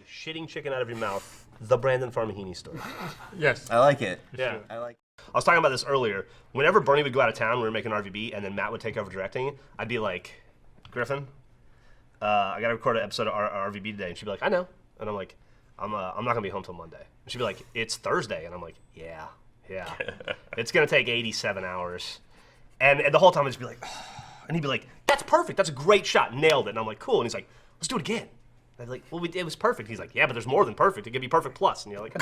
shitting chicken out of your mouth. The Brandon Farmahini story. Yes. I like it. Yeah. I like it. I was talking about this earlier. Whenever Bernie would go out of town, we were making RVB, and then Matt would take over directing, I'd be like, Griffin, I got to record an episode of RVB today. And she'd be like, I know. And I'm like, I'm not going to be home till Monday. And she'd be like, it's Thursday. And I'm like, yeah. It's going to take 87 hours. And the whole time I'd just be like, and he'd be like, that's perfect. That's a great shot. Nailed it. And I'm like, cool. And he's like, let's do it again. I was like, well, it was perfect. He's like, yeah, but there's more than perfect. It could be perfect plus. And you're like,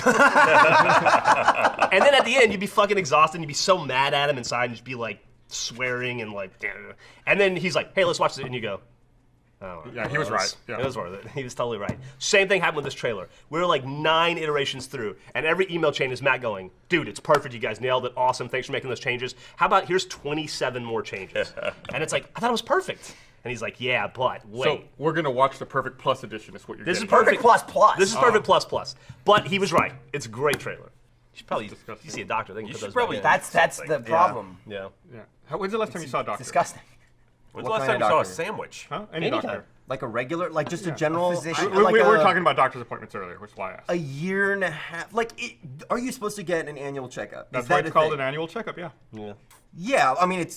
and then at the end, you'd be fucking exhausted. And you'd be so mad at him inside and just be like swearing and like, and then he's like, hey, let's watch this. And you go, oh. Yeah, he was right. Yeah. It was worth it. He was totally right. Same thing happened with this trailer. We were like 9 iterations through, and every email chain is Matt going, dude, it's perfect. You guys nailed it. Awesome. Thanks for making those changes. How about here's 27 more changes? And it's like, I thought it was perfect. And he's like, yeah, but wait. So we're going to watch the Perfect Plus edition is what you're This getting. is perfect plus plus. This is perfect plus plus. But he was right. It's a great trailer. You should probably, if you see a doctor, they can put those back in. That's the problem. Yeah. When's the last time you saw a doctor? Disgusting. When's the What last kind time of you saw a doctor? sandwich? Huh? Any doctor. Like a regular, like just a general physician. We like were a- talking about doctor's appointments earlier, which is why I asked. a year and a half. Like, are you supposed to get an annual checkup? That's Is why that it's a called thing? an annual checkup, yeah. Yeah, I mean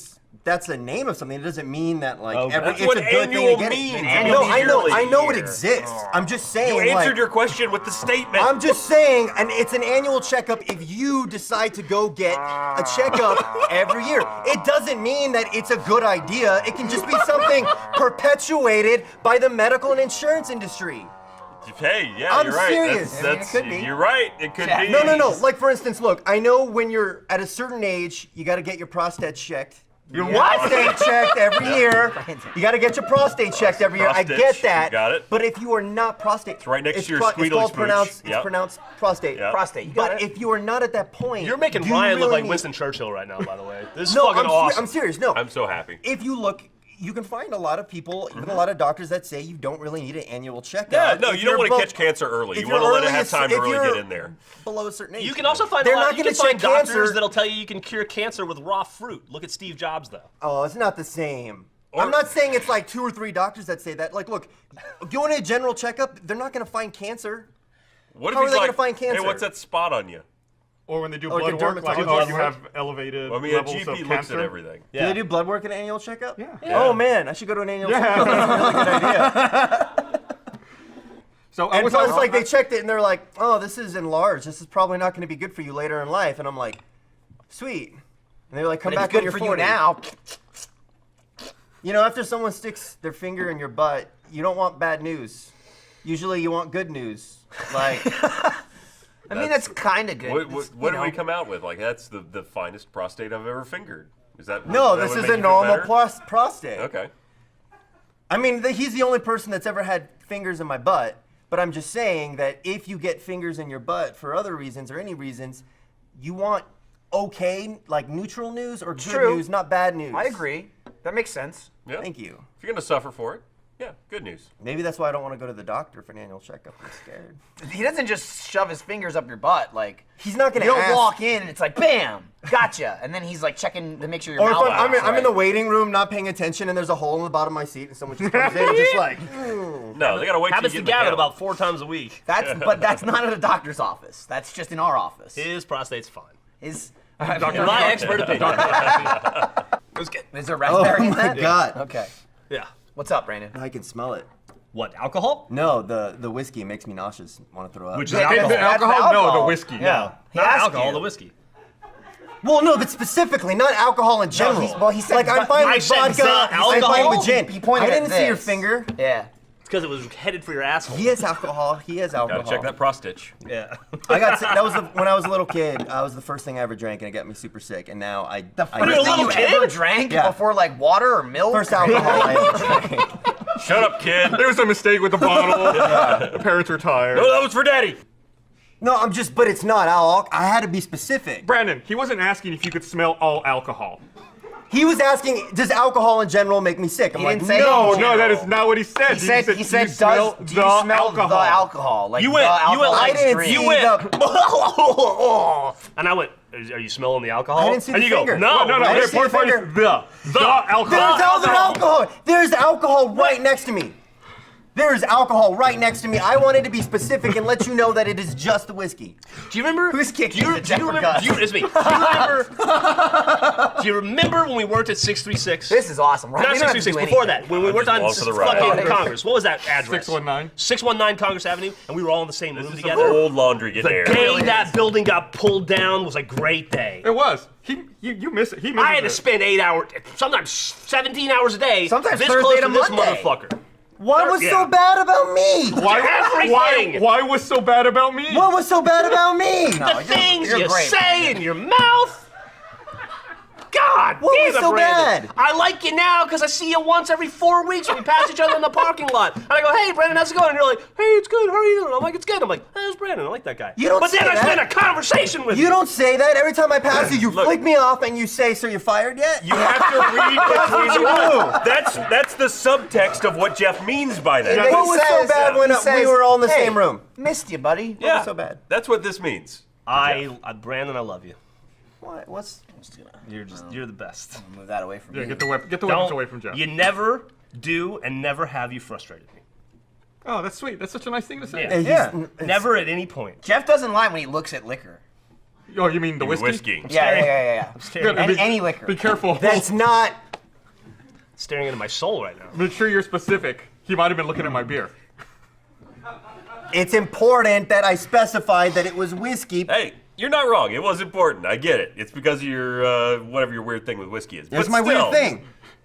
that's the name of something. It doesn't mean that like That's it's what a good thing annual to get means. it. Annual No, means I know it yearly. exists. I'm just saying. You answered like, your question with the statement. I'm just saying, and it's an annual checkup if you decide to go get a checkup every year. It doesn't mean that it's a good idea. It can just be something perpetuated by the medical and insurance industry. Hey, yeah, I'm you're right. serious. That's, I mean, it could be. You're right. It could be. No. Like for instance, look, I know when you're at a certain age, you got to get your prostate checked. Your prostate checked every year. You got to get your prostate checked every year. I Prostate, get that. you got it. But if you are not prostate, it's right next to your it's squeedly called smooch. pronounced. Yep. It's pronounced prostate. Yep. Prostate. You got But it. if you are not at that point, You're making do you Ryan look really like need- Winston Churchill right now, by the way. This is No, fucking awesome. I'm serious. No, I'm so happy. if you look, you can find a lot of people, even a lot of doctors that say you don't really need an annual checkup. Yeah, no, If you don't you're want to be- catch cancer early. if You you're want to let it early have as- time to if really you're get in there. Below a certain age. You can also find They're a lot, not you gonna can find check doctors cancer. that'll tell you can cure cancer with raw fruit. Look at Steve Jobs, though. Oh, it's not the same. I'm not saying it's like 2 or 3 doctors that say that. Like, look, going to a general checkup, they're not going to find cancer. What How if are he's they like, gonna find cancer? hey, what's that spot on you? Or when they do Like blood a work, like, dermatologist. you have elevated Well, I mean, a levels GP of looks at cancer. everything. Do they do blood work in an annual checkup? Yeah. Oh, man, I should go to an annual checkup. That's a really good idea. So I And was plus, like, they checked it and they're like, oh, this is enlarged. This is probably not going to be good for you later in life. And I'm like, sweet. And they're like, come But back it's when good you're for 40. you now. You know, after someone sticks their finger in your butt, you don't want bad news. Usually you want good news. Like, I mean, that's kind of good. What do we come out with? Like, that's the finest prostate I've ever fingered. Is that no, that this would is make a you feel normal better? prostate. Okay. I mean, he's the only person that's ever had fingers in my butt. But I'm just saying that if you get fingers in your butt for other reasons or any reasons, you want okay, like neutral news or good True. news, not bad news. I agree. That makes sense. Yeah. Thank you. If you're gonna suffer for it, yeah, good news. Maybe that's why I don't want to go to the doctor for an annual checkup. I'm scared. He doesn't just shove his fingers up your butt. Like, He's not going you to don't ask. walk in and it's like, bam, gotcha. And then he's like checking to make sure your Or if mouth I'm works in right. the waiting room not paying attention and there's a hole in the bottom of my seat and someone just comes in and just like, No, they gotta wait till Happens you to get in Gavin the about 4 times a week. But that's not at a doctor's office. That's just in our office. His prostate's fine. Is In my expert opinion. It was good. is there raspberry oh in my that? God. Okay. Yeah. What's up, Brandon? I can smell it. What, alcohol? No, the whiskey makes me nauseous. Want to throw up. Which is Yeah, alcohol. The alcohol? That's No, the alcohol. whiskey. Yeah. He Not asked alcohol, you. the whiskey. Well, no, but specifically, not alcohol in general. he said like I'm fine I with said vodka. the I'm fine alcohol? with gin. He pointed I at didn't see your this. finger. Yeah. It's because it was headed for your asshole. He has alcohol. He has alcohol. Gotta check that prostate. Yeah. I got sick. That was when I was a little kid. That was the first thing I ever drank, and it got me super sick. And now I The I first you're a thing little you kid? ever drank Yeah. before like water or milk? first alcohol I ever drank. Shut up, kid. There was a mistake with the bottle. The parents were tired. No, that was for daddy. No, but it's not alcohol. I had to be specific. Brandon, he wasn't asking if you could smell all alcohol. He was asking, does alcohol in general make me sick? I'm He like, didn't say no. in No, that is general. not what he said. He said, do you smell do you smell the alcohol? Like You went- the you went alcohol like I didn't drink. see You went, the. and I went, are you smelling the alcohol? I didn't see and the you finger. go, no. No, I the didn't see the important part is finger. the alcohol. There's other alcohol. There's alcohol right next to me. There is alcohol right next to me. I wanted to be specific and let you know that it is just the whiskey. Do you remember? Who's kicking do you, the do you remember? Gus? It's me. Do you remember when we worked at 636? This is awesome. Right? Not We don't have to 636. do Before anything. that, when we worked on along for the ride. fucking Congress. What was that address? 619. 619 Congress Avenue, and we were all in the same room This is together. some old laundry getting The aired. day that building got pulled down was a great day. It was. You miss it. He misses I had to it. spend 8 hours, sometimes 17 hours a day, Sometimes this Thursday close to to this Monday. motherfucker. What was Yeah. so bad about me? Everything. Why was so bad about me? What was so bad about me? The things you're you great. say in your mouth. God What damn was it, so Brandon. bad? I like you now because I see you once every 4 weeks when we pass each other in the parking lot. And I go, hey, Brandon, how's it going? And you're like, hey, it's good. How are you doing? I'm like, it's good. I'm like, hey, it's Brandon. I like that guy. You don't but then say I spend a that. conversation with You don't say that. Every time I pass you, you Look. flick me off and you say, so you fired yet? You have to read between the lines. That's the subtext of what Jeff means by that. What was so bad when we were all in the Hey, same room? Missed you, buddy. Yeah, so bad? That's what this means. Brandon, I love you. What's... You're the best. Move that away from Yeah, you. get the weapons Don't- away from Jeff. You never do and never have you frustrated me. Oh, that's sweet. That's such a nice thing to say. Yeah. Yeah. Never at any point. Jeff doesn't lie when he looks at liquor. Oh, you mean the whiskey? Whiskey. Yeah. Staring, Good. Any liquor. Be careful. That's not... staring into my soul right now. Make sure you're specific. He might have been looking at my beer. It's important that I specified that it was whiskey. Hey, you're not wrong. It was important. I get it. It's because of your whatever your weird thing with whiskey is. That's But my still, weird thing.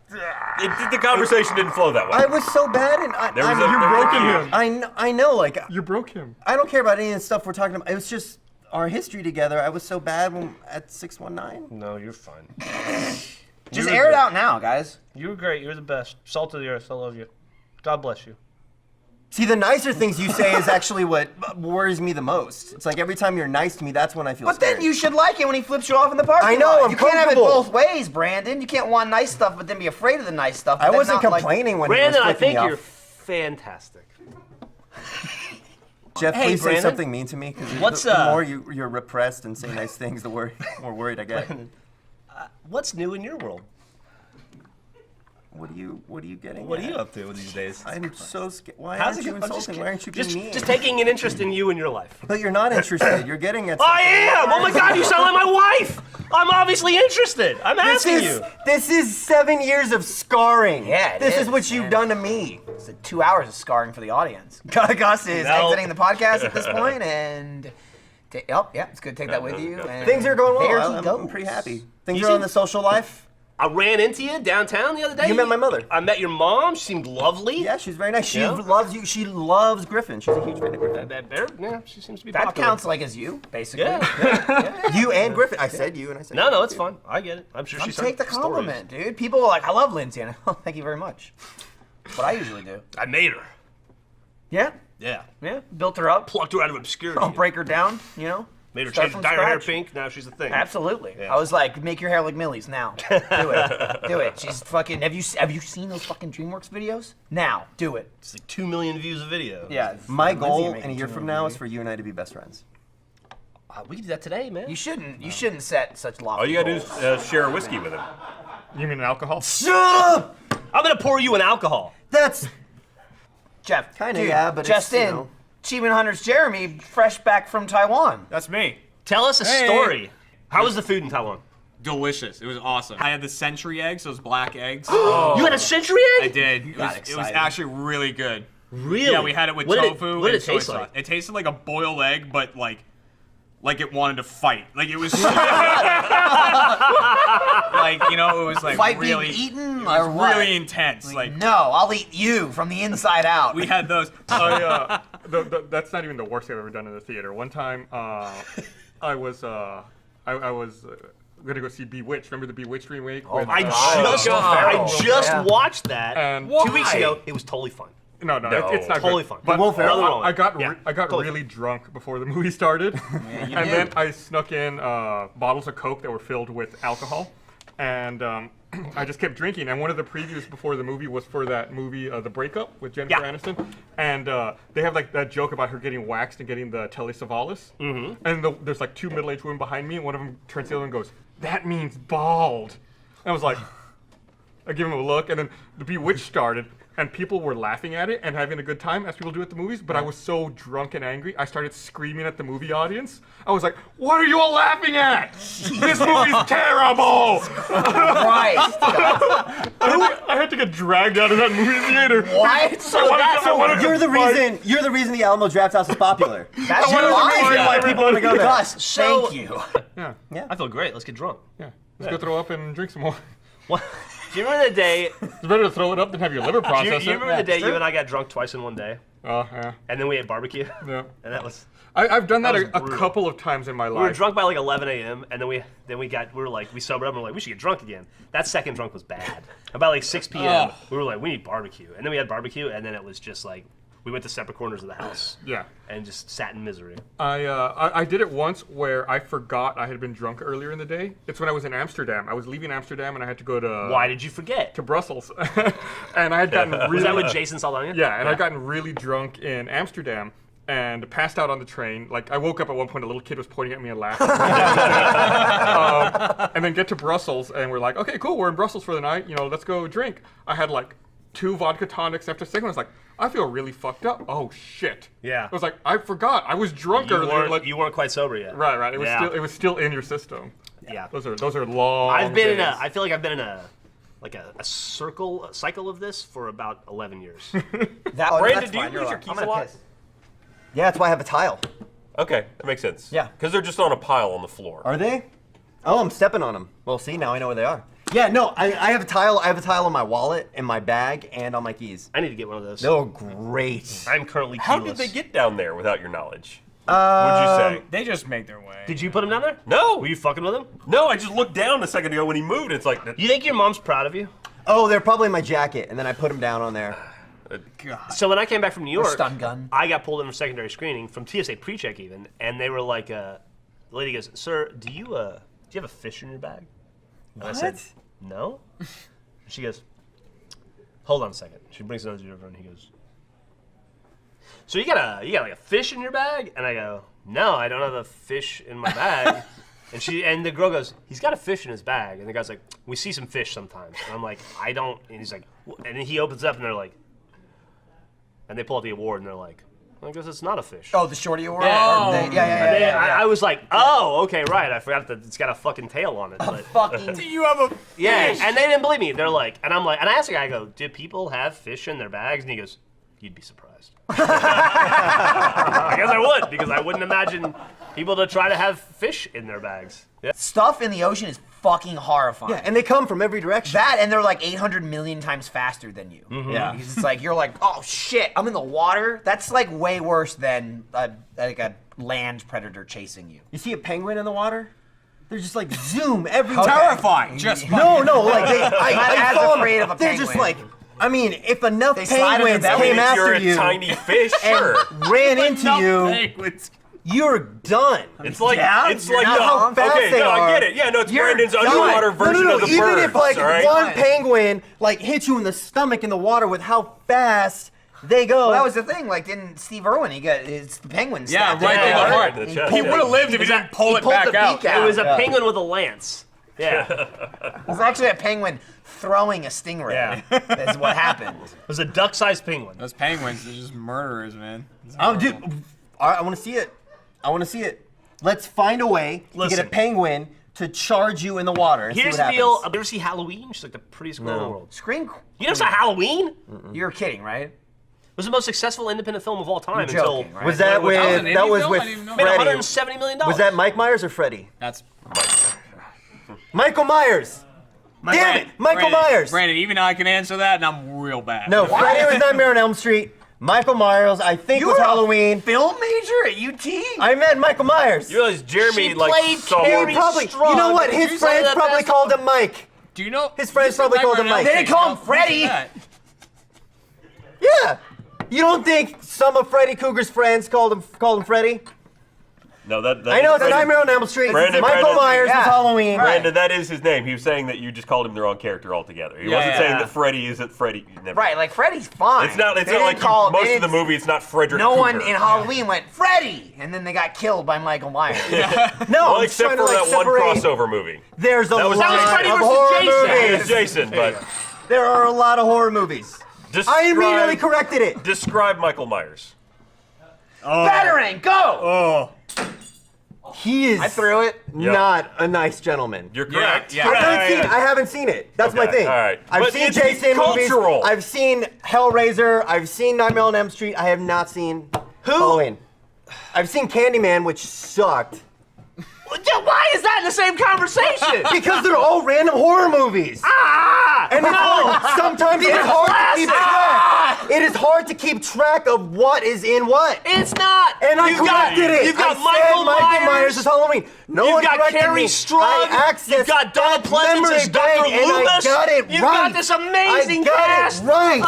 The conversation didn't flow that way. I was so bad and There was I'm- a- You broken him. I know, like, You broke him. I don't care about any of the stuff we're talking about. It was just our history together. I was so bad when at 619. No, you're fine. Just air it out now, guys. You were great. You're the best. Salt of the earth. I love you. God bless you. See, the nicer things you say is actually what worries me the most. It's like every time you're nice to me, that's when I feel But scared. then you should like it when he flips you off in the parking I know, lot. I'm You can't have it comfortable. both ways, Brandon. You can't want nice stuff, but then be afraid of the nice stuff. but I then wasn't not like- complaining when Brandon, he I was flicking think me you're off. fantastic. Jeff, Hey, please say Brandon. something mean to me. Because What's, the uh, more you're repressed and say nice things, the more worried I get. What's new in your world? What are you getting? What are at? you up to these days? I'm so scared. Why How's aren't it you go- I'm just insulting? Why aren't you just, being mean? just taking an interest in you and your life. But you're not interested. You're getting at. I am! Oh my god, you sound like my wife! I'm obviously interested. I'm This asking is you. this is 7 years of scarring. Yeah, it this is is, what you've man. done to me. It's 2 hours of scarring for the audience. Gus is No. exiting the podcast at this point, and oh yeah, it's good to take that with you. And Things are going there well. he I'm goes. pretty happy. Things You are on seem- the social life. I ran into you downtown the other day. You met my mother. I met your mom. She seemed lovely. Yeah, she's very nice. She Yeah. loves you. She loves Griffin. She's a huge fan of Griffin. Yeah, she seems to be That popular. counts like as you, basically. Yeah. You and Griffin. I said you and I said No, it's fun. I get it. I'm sure she's Take the compliment, dude. People are like, I love Lindsay, and oh, thank you very much. What I usually do. I made her. Yeah, Yeah. yeah. Built her up. Plucked her out of obscurity. I'll break her down, you know? Made her Start change from dye her hair scratch. pink. Now she's a thing. Absolutely. Yeah. I was like, make your hair like Millie's now. Do it. Do it. She's fucking. Have you seen those fucking DreamWorks videos? Now, do it. It's like 2 million views a video. Yeah. My Lindsay goal making in a year too from many now is videos. for you and I to be best friends. We can do that today, man. You shouldn't. You shouldn't set such lofty All you gotta do goals. is share a whiskey with him. You mean alcohol? Shut up! I'm gonna pour you an alcohol. That's Jeff. Kinda, dude, yeah, but just it's, you in. know. Achievement Hunters Jeremy, fresh back from Taiwan. That's me. Tell us a Hey. story. How was the food in Taiwan? Delicious. It was awesome. I had the century eggs, those black eggs. You had a century egg? I did. It was excited. actually really good. Really? Yeah, we had it with what tofu What did and it soy taste sauce. like? It tasted like a boiled egg, but like it wanted to fight. Like it was like, you know, it was like Fight really being eaten it was or what? really intense. Like No, I'll eat you from the inside out. we had those That's not even the worst I've ever done in the theater. One time, I was gonna go see Bewitched. Remember the Bewitched remake? with, I Oh, just, God. I just Yeah. watched that And 2 weeks ago. It was totally fun. No, it's not Totally good. fun. But Will Ferrell. Nothing wrong with I it. got Yeah, I got totally really drunk before the movie started, you and did. then I snuck in bottles of Coke that were filled with alcohol, and I just kept drinking. And one of the previews before the movie was for that movie, The Breakup, with Jennifer Yeah. Aniston, and they have like that joke about her getting waxed and getting the Telly Savalas. Mm-hmm. And there's like 2 middle-aged women behind me, and one of them turns to the other and goes, "That means bald." And I was like. I give him a look, and then the Bewitched started, and people were laughing at it and having a good time, as people do at the movies, but I was so drunk and angry, I started screaming at the movie audience. I was like, what are you all laughing at? This movie's terrible! Christ. I had to get dragged out of that movie theater. What? You're the reason the Alamo Drafthouse is popular. That's wanted your to line. remind why people want to go there. Gus, thank you. Yeah, I feel great. Let's get drunk. yeah. Let's go throw up and drink some more. What? Do you remember the day? It's better to throw it up than have your liver Do process you it. remember the day you and I got drunk twice in one day, Oh, yeah. and then we ate barbecue, Yeah. and that was. I've done that, That was a brutal. couple of times in my We were life. drunk by like 11 a.m. and then we sobered up and we're like, we should get drunk again. That second drunk was bad. About like 6 p.m. we were like, we need barbecue, and then we had barbecue, and then it was just like we went to separate corners of the house Yeah. and just sat in misery. I did it once where I forgot I had been drunk earlier in the day. It's when I was in Amsterdam. I was leaving Amsterdam and I had to go to Why did you forget? to Brussels, and I had gotten really Was that with Jason Saldana? yeah, and I'd gotten really drunk in Amsterdam and passed out on the train. Like I woke up at one point, a little kid was pointing at me and laughing. And then get to Brussels and we're like, okay, cool, we're in Brussels for the night. You know, let's go drink. I had like 2 vodka tonics after second. I was like, I feel really fucked up. Oh shit. Yeah. I was like, I forgot. I was drunk You earlier. weren't, Like, you weren't quite sober yet. right. Yeah. It was still in your system. Yeah. Those are long. I've been in days. I feel like I've been in a cycle of this for about 11 years. Brandon, do you lose your keys a lot? Yeah, that's why I have a tile. Okay, that makes sense. Yeah. Because they're just on a pile on the floor. Are they? Oh, I'm stepping on them. Well, see, now I know where they are. Yeah, no, I have a tile. I have a tile on my wallet, in my bag, and on my keys. I need to get one of those. They're great. I'm currently keyless. How did they get down there without your knowledge? Would you say? They just make their way. Did you put him down there? No. Were you fucking with him? No, I just looked down a second ago when he moved. It's like, You think your mom's proud of you? Oh, they're probably in my jacket, and then I put them down on there. So when I came back from New York, stun gun. I got pulled in for secondary screening from TSA pre-check even, and they were like, the lady goes, "Sir, do you have a fish in your bag?" And I said, "No." She goes, "Hold on a second." She brings another dude over, and he goes, "So you got like a fish in your bag?" And I go, "No, I don't have a fish in my bag." And the girl goes, "He's got a fish in his bag." And the guy's like, "We see some fish sometimes." And I'm like, "I don't." And he's like, and then he opens up, and they're like, and they pull out the award, and they're like, "I guess it's not a fish." Oh, the shorty award? Yeah. Yeah. I was like, "Oh, okay, right. I forgot that it's got a fucking tail on it." But Fucking. Do you have a yeah, and they didn't believe me. They're like, and I'm like, and I asked the guy, I go, "Do people have fish in their bags?" And he goes, "You'd be surprised." I guess I would, because I wouldn't imagine people to try to have fish in their bags. Yeah. Stuff in the ocean is fucking horrifying. Yeah, and they come from every direction. That, and they're like 800 million times faster than you. Yeah. Because it's like, you're like, oh shit, I'm in the water. That's like way worse than like a land predator chasing you. You see a penguin in the water? They're just like zoom everywhere. terrifying? Just No, like not I as saw 'em. afraid of a They're just penguin. like, I mean, if enough They slide on their penguins belly. came if you're after a you tiny fish, sure. and ran into you, Penguins. you're done. It's like Yeah, it's you're like not no, how fast okay, they no, I are. get it. Yeah, no, it's You're Brandon's done. underwater version of the even birds. if like all right? one penguin like hits you in the stomach in the water with how fast they go. Well, that was the thing. Like, didn't Steve Irwin? It's the penguin. Yeah, snapped right it in the out. heart. in the chest, He yeah. would have lived if he didn't pull it pulled back the out. beak out. It was a Yeah. penguin with a lance. Yeah. It was actually a penguin throwing a stingray. Yeah. That's what happened. It was a duck-sized penguin. Those penguins, they're just murderers, man. It's Oh, horrible. dude, all right, I want to see it. I want to see it. Let's find a way to Listen. get a penguin to charge you in the water. And Here's see the what deal. happens. You ever see Halloween? She's like the prettiest girl in the world. Scream. You never saw Halloween? You're kidding, right? It was the most successful independent film of all time You're until joking, right? Was that with was an indie that was film? with I didn't even know. made Freddie? $170 million. Was that Mike Myers or Freddie? That's Michael Myers. Damn it, Michael Brandon, Myers. Brandon, even I can answer that, and I'm real bad. No, Freddie was Nightmare on Elm Street. Michael Myers, I think, was You're a Halloween. Film major at UT? I meant Michael Myers. You realize Jeremy She like played saw Carrie more- He probably, Strong. you know what? His She's one friends of the probably best called him Mike. Do you know? His friends you said probably called him Nightmare on Mike. Elm They didn't Street. call him Who's Freddy. that? Yeah. You don't think some of Freddy Cougar's friends called him Freddy? No, that I know it's Brandon- Nightmare on Elm Street. Brandon, Michael Brandon. Myers was Yeah. Halloween. Brandon, that is his name. He was saying that you just called him the wrong character altogether. He wasn't Yeah. saying that Freddy isn't Freddy. Never. Right, like Freddy's fine. It's not. It's They not didn't like call him- most they of the didn't- movie. It's not Frederick. No one Cougar. in Halloween went Freddy, and then they got killed by Michael Myers. No, Well, I'm except trying for to, like, that one separate. crossover movie. There's a That was lot Freddy of versus horror Jason. It movies. was Jason, but There are a lot of horror movies. I immediately corrected it. Describe Michael Myers. Veteran, go! He is I threw it. not a nice gentleman. You're correct. Yeah. I haven't seen it. That's my Okay, thing. all right. I've But seen it's Jason movies. cultural. I've seen Hellraiser. I've seen Nightmare on Elm Street. I have not seen Halloween. I've seen Candyman, which sucked. Why is that in the same conversation? Because they're all random horror movies. And it's hard, sometimes it's hard to keep track. It is hard to keep track of what is in what. It's not. And I corrected it. You've got I said Michael Myers is Halloween. No You've one got corrected Carrie me. Strug. I accessed You've got Donald that Pleasance memory as Dr. bank, and I Loomis. got it You've right. got this amazing I got cast. it right.